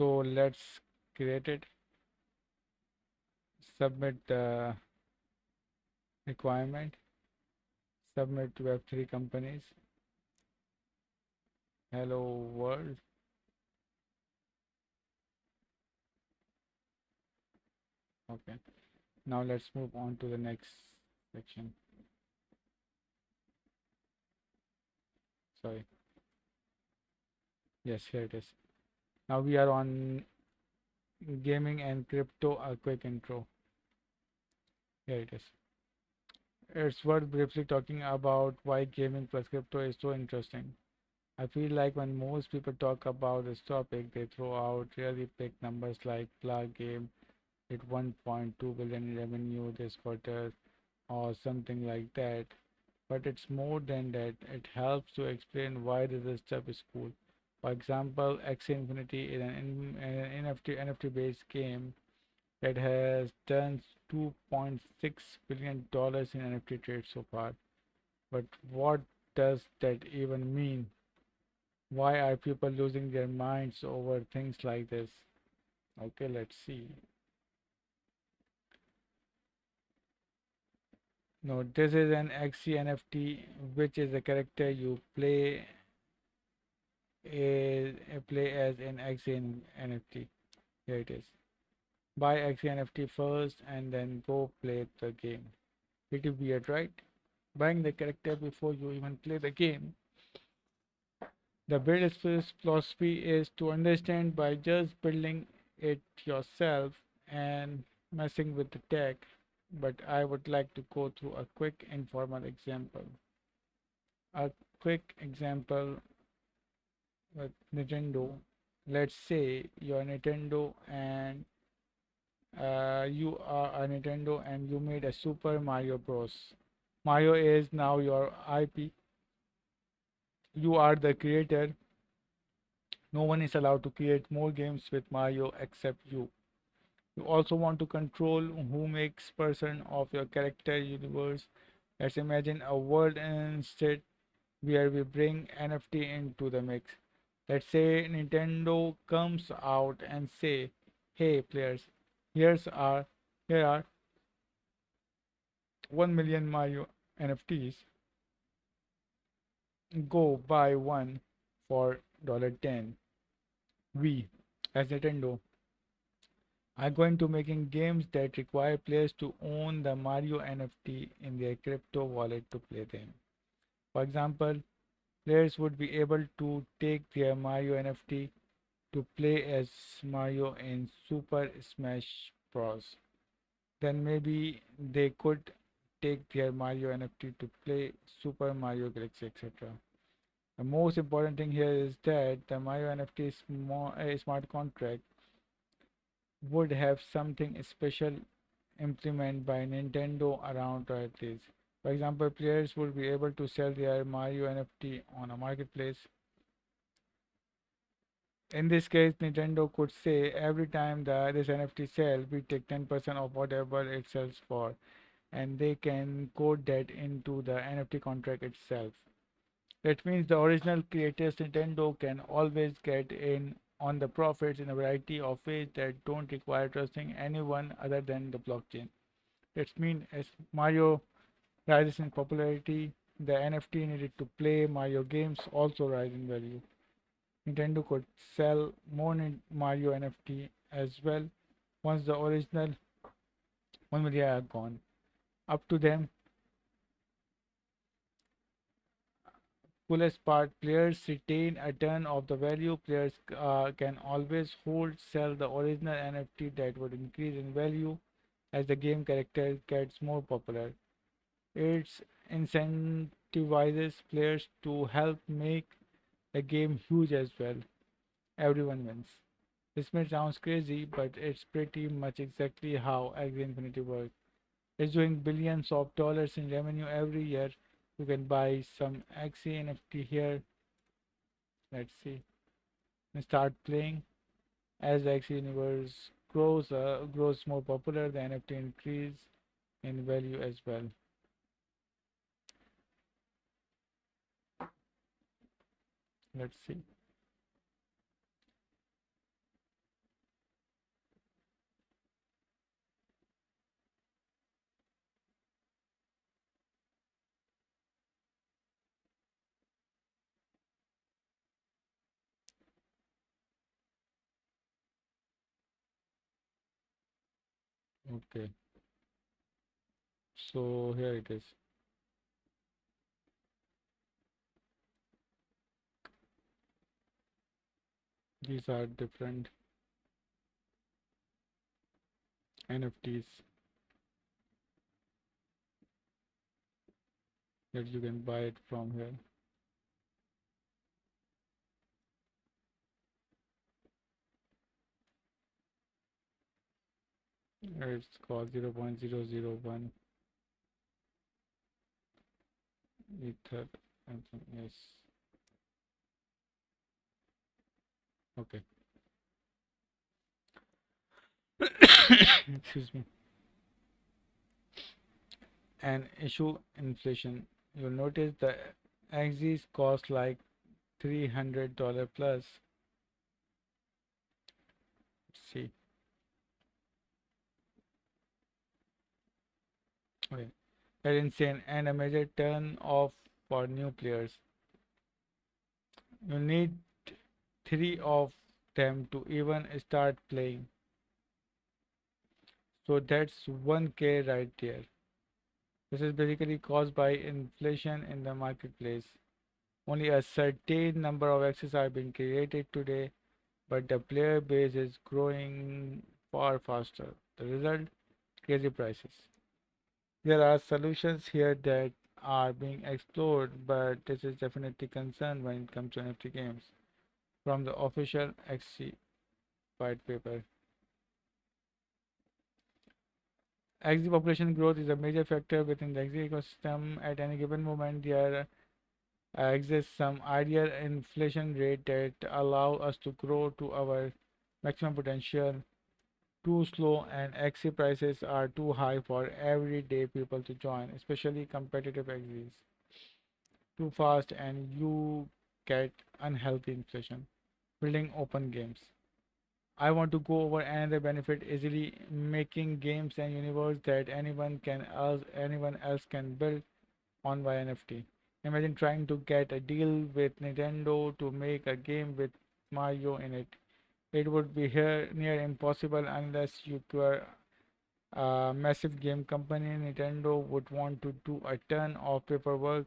So let's create it, submit the requirement, submit to Web3 companies. Hello world. Okay. Now let's move on to the next section. Sorry. Yes, here it is. Now we are on gaming and crypto, a quick intro. Here it is. It's worth briefly talking about why gaming plus crypto is so interesting. I feel like when most people talk about this topic, they throw out really big numbers like Plug Game hit 1.2 billion in revenue this quarter or something like that. But it's more than that. It helps to explain why this stuff is cool. For example, Axie Infinity is an NFT based game that has done $2.6 billion in NFT trades so far. But what does that even mean? Why are people losing their minds over things like this? Okay, let's see. No, this is an Axie NFT, which is a character you play as an Axie NFT. Here it is. Buy Axie NFT first and then go play the game. Pretty weird, right? Buying the character before you even play the game. The build space philosophy is to understand by just building it yourself and messing with the tech. But I would like to go through a quick informal example. A quick example with Nintendo. Let's say you're Nintendo and you are a Nintendo and you made a Super Mario Bros. Mario is now your IP. You are the creator. No one is allowed to create more games with Mario except you. You also want to control who makes person of your character universe. Let's imagine a world instead where we bring NFT into the mix. Let's say Nintendo comes out and say, "Hey players, here are 1 million Mario NFTs. Go buy one for $10." We, as Nintendo, are going to making games that require players to own the Mario NFT in their crypto wallet to play them. For example, players would be able to take their Mario NFT to play as Mario in Super Smash Bros. Then maybe they could take their Mario NFT to play Super Mario Galaxy, etc. The most important thing here is that the Mario NFT smart contract would have something special implemented by Nintendo around royalties. For example, players would be able to sell their Mario NFT on a marketplace. In this case, Nintendo could say every time this NFT sells, we take 10% of whatever it sells for, and they can code that into the NFT contract itself. That means the original creators Nintendo can always get in on the profits in a variety of ways that don't require trusting anyone other than the blockchain. That means as Mario rises in popularity, the NFT needed to play Mario games also rise in value. Nintendo could sell more Mario NFT as well once the original 1 million are gone. Up to them, coolest part, players retain a ton of the value. Players can always hold, sell the original NFT that would increase in value as the game character gets more popular. It incentivizes players to help make the game huge as well. Everyone wins. This may sound crazy, but it's pretty much exactly how Axie Infinity works. It's doing billions of dollars in revenue every year. You can buy some Axie NFT here. Let's see. And start playing. As the Axie universe grows more popular, the NFT increase in value as well. Let's see. Okay, so here it is. These are different NFTs that you can buy it from here. It's called 0.001 ether. Yes. Okay. Excuse me. And issue inflation. You'll notice the axes cost like $300 plus. See, okay, that's insane and a major turn off for new players. You need three of them to even start playing. So that's 1K right there. This is basically caused by inflation in the marketplace. Only a certain number of access are being created today, but the player base is growing far faster. The result, crazy prices. There are solutions here that are being explored, but this is definitely concern when it comes to NFT games. From the official XC white paper, XZ population growth is a major factor within the XZ ecosystem. At any given moment, there exists some ideal inflation rate that allow us to grow to our maximum potential. Too slow and XZ prices are too high for everyday people to join, especially competitive XZs. Too fast and you get unhealthy inflation. Building open games. I want to go over another benefit easily making games and universe that anyone else can build on by NFT. Imagine trying to get a deal with Nintendo to make a game with Mario in it. It would be here near impossible unless you were a massive game company. Nintendo would want to do a ton of paperwork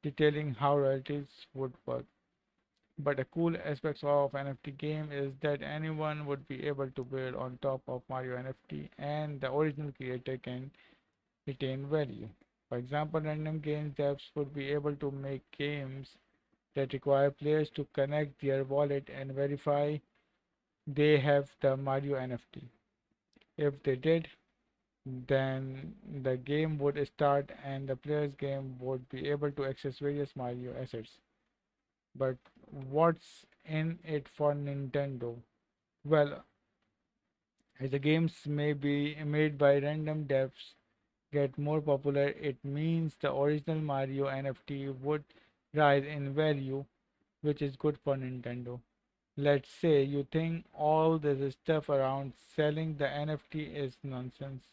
detailing how royalties would work. But a cool aspect of NFT game is that anyone would be able to build on top of Mario NFT and the original creator can retain value. For example, random games devs would be able to make games that require players to connect their wallet and verify they have the Mario NFT. If they did, then the game would start and the player's game would be able to access various Mario assets. But what's in it for Nintendo? Well, as the games may be made by random devs get more popular, it means the original Mario NFT would rise in value, which is good for Nintendo. Let's say you think all this stuff around selling the NFT is nonsense.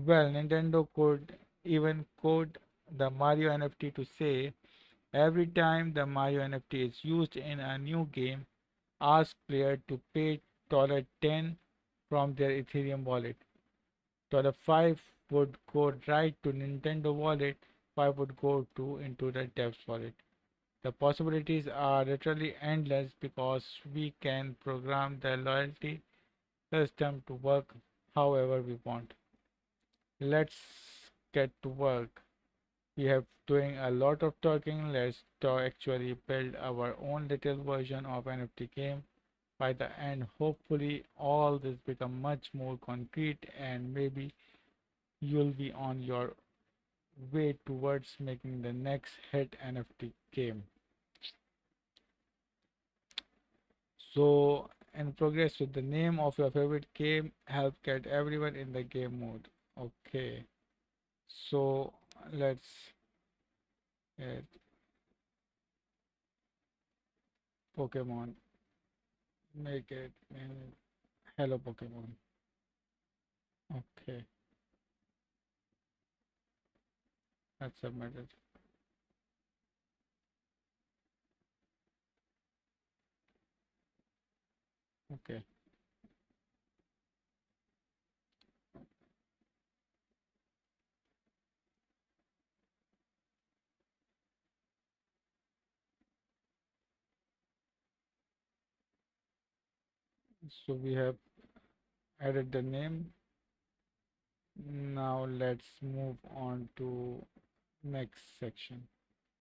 Well, Nintendo could even code the Mario NFT to say every time the Mario NFT is used in a new game, ask player to pay $10 from their Ethereum wallet. $5 would go right to Nintendo wallet, 5 would go to into the dev's wallet. The possibilities are literally endless because we can program the loyalty system to work however we want. Let's get to work. We have doing a lot of talking. Let's actually build our own little version of NFT game. By the end, hopefully all this become much more concrete and maybe you'll be on your way towards making the next hit NFT game. So, in progress with the name of your favorite game, help get everyone in the game mode. Okay, so let's get Pokemon, make it Hello Pokemon. Okay, that's submitted. Okay, So we have added the name. Now let's move on to next section.